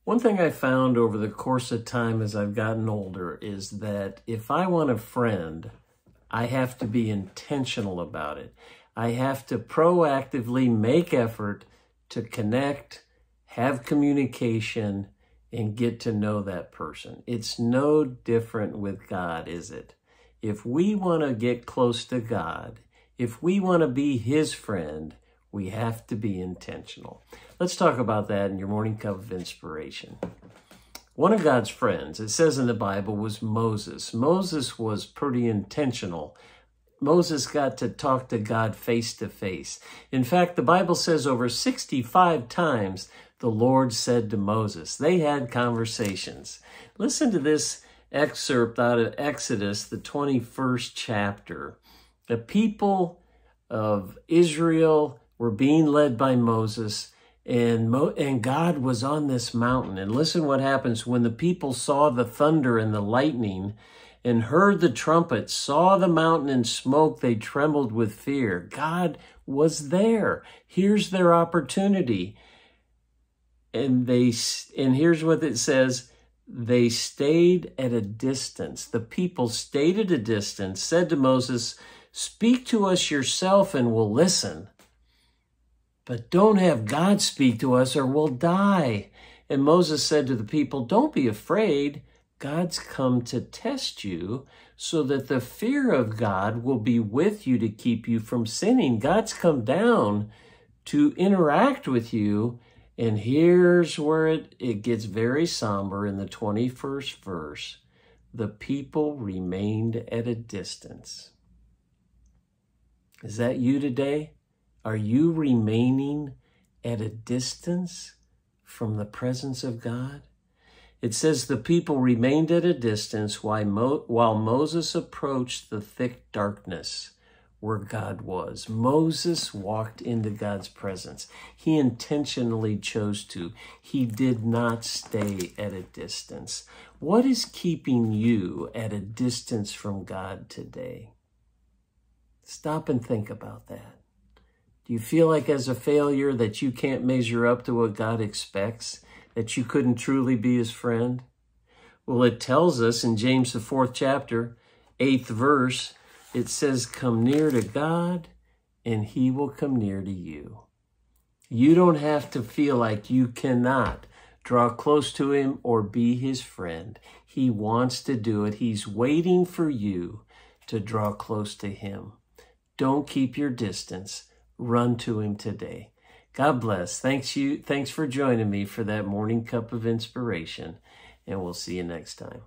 One thing I found over the course of time as I've gotten older is that if I want a friend, I have to be intentional about it. I have to proactively make effort to connect, have communication, and get to know that person. It's no different with God, is it? If we want to get close to God, if we want to be His friend, we have to be intentional. Let's talk about that in your Morning Cup of Inspiration. One of God's friends, it says in the Bible, was Moses. Moses was pretty intentional. Moses got to talk to God face to face. In fact, the Bible says over 65 times the Lord said to Moses. They had conversations. Listen to this excerpt out of Exodus, the 21st chapter. The people of Israel were being led by Moses, and God was on this mountain. And listen what happens when the people saw the thunder and the lightning and heard the trumpet, saw the mountain in smoke, they trembled with fear. God was there. Here's their opportunity. And here's what it says. They stayed at a distance. The people stayed at a distance, said to Moses, "Speak to us yourself and we'll listen. But don't have God speak to us or we'll die." And Moses said to the people, "Don't be afraid. God's come to test you so that the fear of God will be with you to keep you from sinning." God's come down to interact with you. And here's where it gets very somber in the 21st verse. The people remained at a distance. Is that you today? Are you remaining at a distance from the presence of God? It says the people remained at a distance while Moses approached the thick darkness where God was. Moses walked into God's presence. He intentionally chose to. He did not stay at a distance. What is keeping you at a distance from God today? Stop and think about that. Do you feel like as a failure that you can't measure up to what God expects? That you couldn't truly be His friend? Well, it tells us in James, the 4th chapter, 8th verse, it says, "Come near to God and He will come near to you." You don't have to feel like you cannot draw close to Him or be His friend. He wants to do it. He's waiting for you to draw close to Him. Don't keep your distance. Run to Him today. God bless. Thanks for joining me for that Morning Cup of Inspiration, and we'll see you next time.